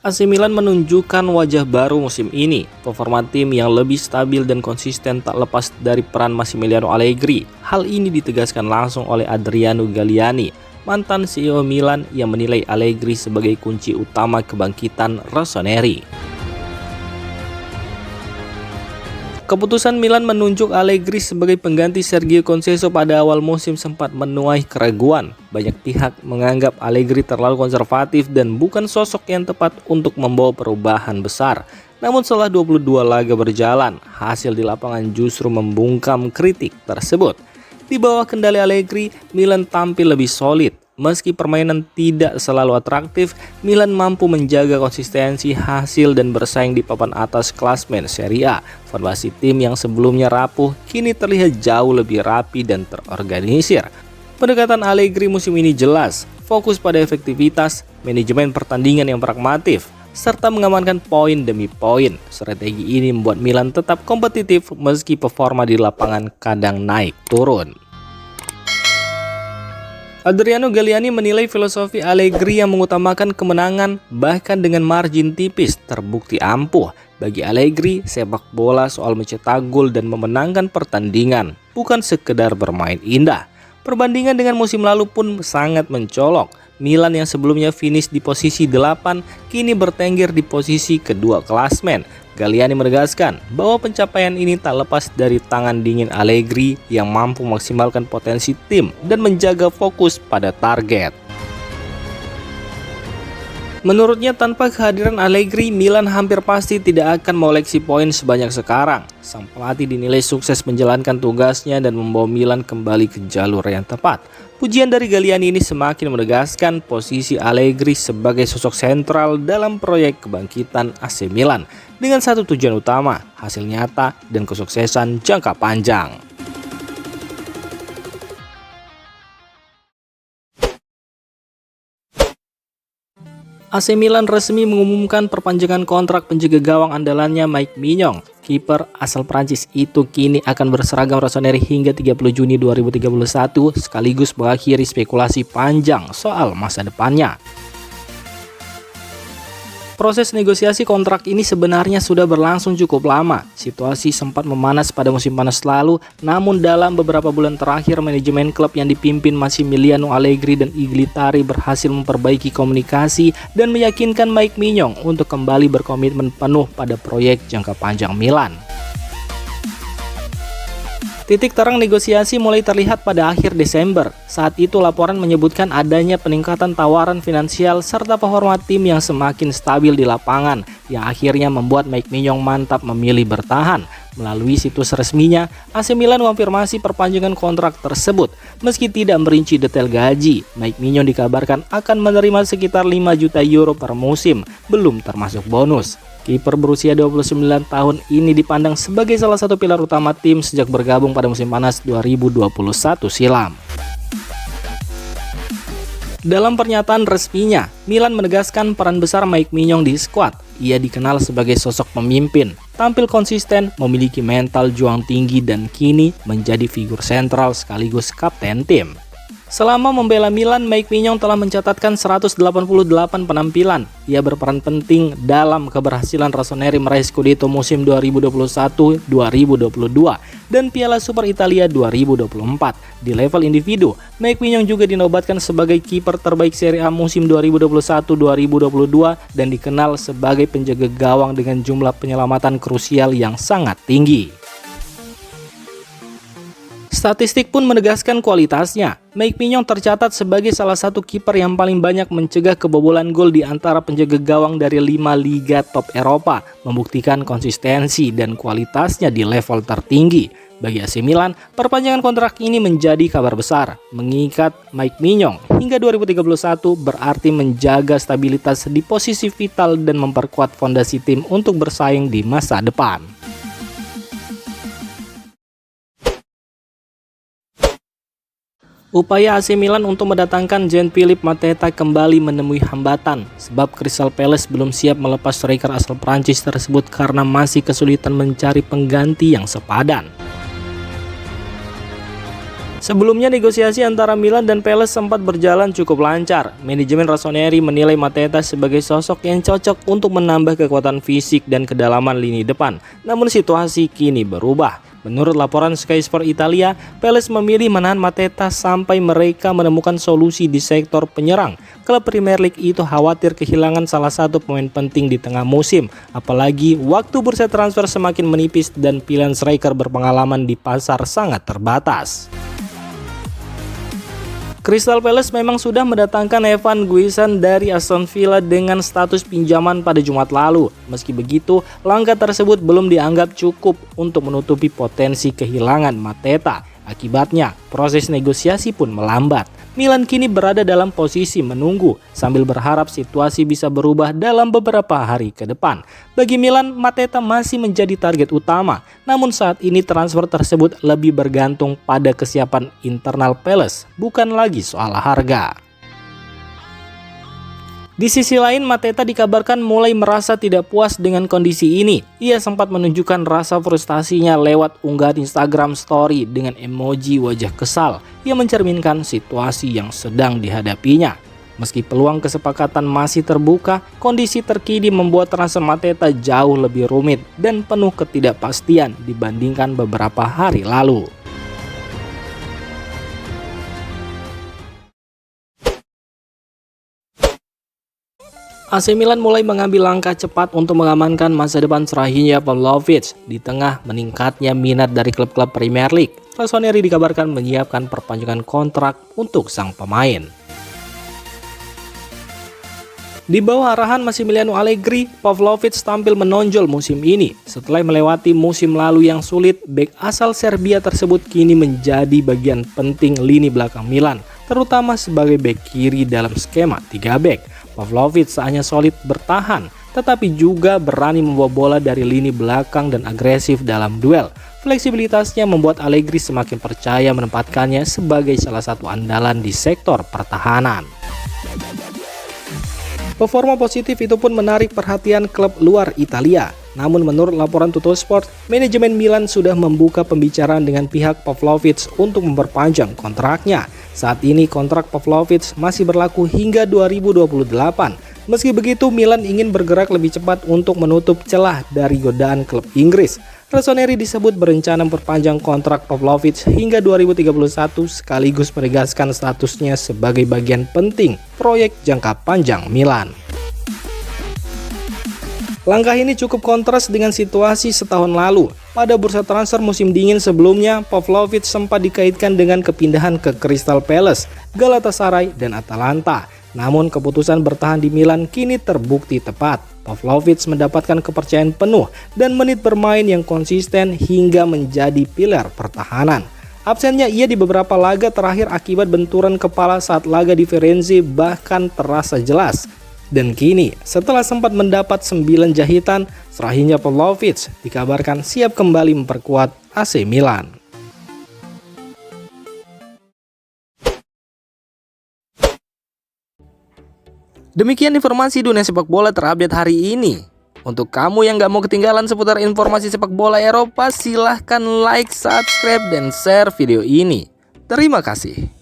AC Milan menunjukkan wajah baru musim ini. Performa tim yang lebih stabil dan konsisten tak lepas dari peran Massimiliano Allegri. Hal ini ditegaskan langsung oleh Adriano Galliani, mantan CEO Milan, yang menilai Allegri sebagai kunci utama kebangkitan Rossoneri. Keputusan Milan menunjuk Allegri sebagai pengganti Sergio Conceição pada awal musim sempat menuai keraguan. Banyak pihak menganggap Allegri terlalu konservatif dan bukan sosok yang tepat untuk membawa perubahan besar. Namun setelah 22 laga berjalan, hasil di lapangan justru membungkam kritik tersebut. Di bawah kendali Allegri, Milan tampil lebih solid. Meski permainan tidak selalu atraktif, Milan mampu menjaga konsistensi hasil dan bersaing di papan atas klasmen Serie A. Formasi tim yang sebelumnya rapuh kini terlihat jauh lebih rapi dan terorganisir. Pendekatan Allegri musim ini jelas, fokus pada efektivitas, manajemen pertandingan yang pragmatif, serta mengamankan poin demi poin. Strategi ini membuat Milan tetap kompetitif meski performa di lapangan kadang naik turun. Adriano Galliani menilai filosofi Allegri yang mengutamakan kemenangan bahkan dengan margin tipis terbukti ampuh. Bagi Allegri, sepak bola soal mencetak gol dan memenangkan pertandingan, bukan sekedar bermain indah. Perbandingan dengan musim lalu pun sangat mencolok. Milan yang sebelumnya finish di posisi 8, kini bertengger di posisi kedua klasmen. Galliani menegaskan bahwa pencapaian ini tak lepas dari tangan dingin Allegri yang mampu memaksimalkan potensi tim dan menjaga fokus pada target. Menurutnya, tanpa kehadiran Allegri, Milan hampir pasti tidak akan mengoleksi poin sebanyak sekarang. Sang pelatih dinilai sukses menjalankan tugasnya dan membawa Milan kembali ke jalur yang tepat. Pujian dari Galliani ini semakin menegaskan posisi Allegri sebagai sosok sentral dalam proyek kebangkitan AC Milan dengan satu tujuan utama, hasil nyata dan kesuksesan jangka panjang. AC Milan resmi mengumumkan perpanjangan kontrak penjaga gawang andalannya Mike Maignan. Kiper asal Prancis itu kini akan berseragam Rossoneri hingga 30 Juni 2031 sekaligus mengakhiri spekulasi panjang soal masa depannya. Proses negosiasi kontrak ini sebenarnya sudah berlangsung cukup lama. Situasi sempat memanas pada musim panas lalu, namun dalam beberapa bulan terakhir manajemen klub yang dipimpin Massimiliano Allegri dan Iglitari berhasil memperbaiki komunikasi dan meyakinkan Mike Maignan untuk kembali berkomitmen penuh pada proyek jangka panjang Milan. Titik terang negosiasi mulai terlihat pada akhir Desember. Saat itu laporan menyebutkan adanya peningkatan tawaran finansial serta performa tim yang semakin stabil di lapangan, yang akhirnya membuat Mike Maignan mantap memilih bertahan. Melalui situs resminya, AC Milan mengonfirmasi perpanjangan kontrak tersebut. Meski tidak merinci detail gaji, Mike Maignan dikabarkan akan menerima sekitar 5 juta euro per musim, belum termasuk bonus. Kiper berusia 29 tahun ini dipandang sebagai salah satu pilar utama tim sejak bergabung pada musim panas 2021 silam. Dalam pernyataan resminya, Milan menegaskan peran besar Mike Maignan di skuad. Ia dikenal sebagai sosok pemimpin, tampil konsisten, memiliki mental juang tinggi dan kini menjadi figur sentral sekaligus kapten tim. Selama membela Milan, Mike Maignan telah mencatatkan 188 penampilan. Ia berperan penting dalam keberhasilan Rossoneri meraih Scudetto musim 2021-2022 dan Piala Super Italia 2024. Di level individu, Mike Maignan juga dinobatkan sebagai kiper terbaik Serie A musim 2021-2022 dan dikenal sebagai penjaga gawang dengan jumlah penyelamatan krusial yang sangat tinggi. Statistik pun menegaskan kualitasnya. Mike Maignan tercatat sebagai salah satu kiper yang paling banyak mencegah kebobolan gol di antara penjaga gawang dari 5 liga top Eropa, membuktikan konsistensi dan kualitasnya di level tertinggi. Bagi AC Milan, perpanjangan kontrak ini menjadi kabar besar. Mengikat Mike Maignan hingga 2031 berarti menjaga stabilitas di posisi vital dan memperkuat fondasi tim untuk bersaing di masa depan. Upaya AC Milan untuk mendatangkan Jean-Philippe Mateta kembali menemui hambatan sebab Crystal Palace belum siap melepas striker asal Prancis tersebut karena masih kesulitan mencari pengganti yang sepadan. Sebelumnya negosiasi antara Milan dan Palace sempat berjalan cukup lancar. Manajemen Rossoneri menilai Mateta sebagai sosok yang cocok untuk menambah kekuatan fisik dan kedalaman lini depan. Namun situasi kini berubah. Menurut laporan Sky Sport Italia, Palace memilih menahan Mateta sampai mereka menemukan solusi di sektor penyerang. Klub Premier League itu khawatir kehilangan salah satu pemain penting di tengah musim, apalagi waktu bursa transfer semakin menipis dan pilihan striker berpengalaman di pasar sangat terbatas. Crystal Palace memang sudah mendatangkan Evan Guisan dari Aston Villa dengan status pinjaman pada Jumat lalu. Meski begitu, langkah tersebut belum dianggap cukup untuk menutupi potensi kehilangan Mateta. Akibatnya, proses negosiasi pun melambat. Milan kini berada dalam posisi menunggu sambil berharap situasi bisa berubah dalam beberapa hari ke depan. Bagi Milan, Mateta masih menjadi target utama. Namun saat ini transfer tersebut lebih bergantung pada kesiapan internal Palace, bukan lagi soal harga. Di sisi lain, Mateta dikabarkan mulai merasa tidak puas dengan kondisi ini. Ia sempat menunjukkan rasa frustasinya lewat unggahan Instagram story dengan emoji wajah kesal yang mencerminkan situasi yang sedang dihadapinya. Meski peluang kesepakatan masih terbuka, kondisi terkini membuat transfer Mateta jauh lebih rumit dan penuh ketidakpastian dibandingkan beberapa hari lalu. AC Milan mulai mengambil langkah cepat untuk mengamankan masa depan Srahija Pavlovic di tengah meningkatnya minat dari klub-klub Premier League. Rossoneri dikabarkan menyiapkan perpanjangan kontrak untuk sang pemain. Di bawah arahan Massimiliano Allegri, Pavlovic tampil menonjol musim ini. Setelah melewati musim lalu yang sulit, bek asal Serbia tersebut kini menjadi bagian penting lini belakang Milan, terutama sebagai bek kiri dalam skema 3 bek. Pavlovic tak hanya solid bertahan, tetapi juga berani membawa bola dari lini belakang dan agresif dalam duel. Fleksibilitasnya membuat Allegri semakin percaya menempatkannya sebagai salah satu andalan di sektor pertahanan. Performa positif itu pun menarik perhatian klub luar Italia. Namun menurut laporan Tuttosport, manajemen Milan sudah membuka pembicaraan dengan pihak Pavlovic untuk memperpanjang kontraknya. Saat ini kontrak Pavlovic masih berlaku hingga 2028. Meski begitu, Milan ingin bergerak lebih cepat untuk menutup celah dari godaan klub Inggris. Rossoneri disebut berencana memperpanjang kontrak Pavlovic hingga 2031 sekaligus menegaskan statusnya sebagai bagian penting proyek jangka panjang Milan. Langkah ini cukup kontras dengan situasi setahun lalu. Pada bursa transfer musim dingin sebelumnya, Pavlovic sempat dikaitkan dengan kepindahan ke Crystal Palace, Galatasaray, dan Atalanta. Namun keputusan bertahan di Milan kini terbukti tepat. Pavlovic mendapatkan kepercayaan penuh dan menit bermain yang konsisten hingga menjadi pilar pertahanan. Absennya ia di beberapa laga terakhir akibat benturan kepala saat laga di Firenze bahkan terasa jelas. Dan kini, setelah sempat mendapat 9 jahitan, Srahija Pavlovic dikabarkan siap kembali memperkuat AC Milan. Demikian informasi dunia sepak bola terupdate hari ini. Untuk kamu yang gak mau ketinggalan seputar informasi sepak bola Eropa, silahkan like, subscribe, dan share video ini. Terima kasih.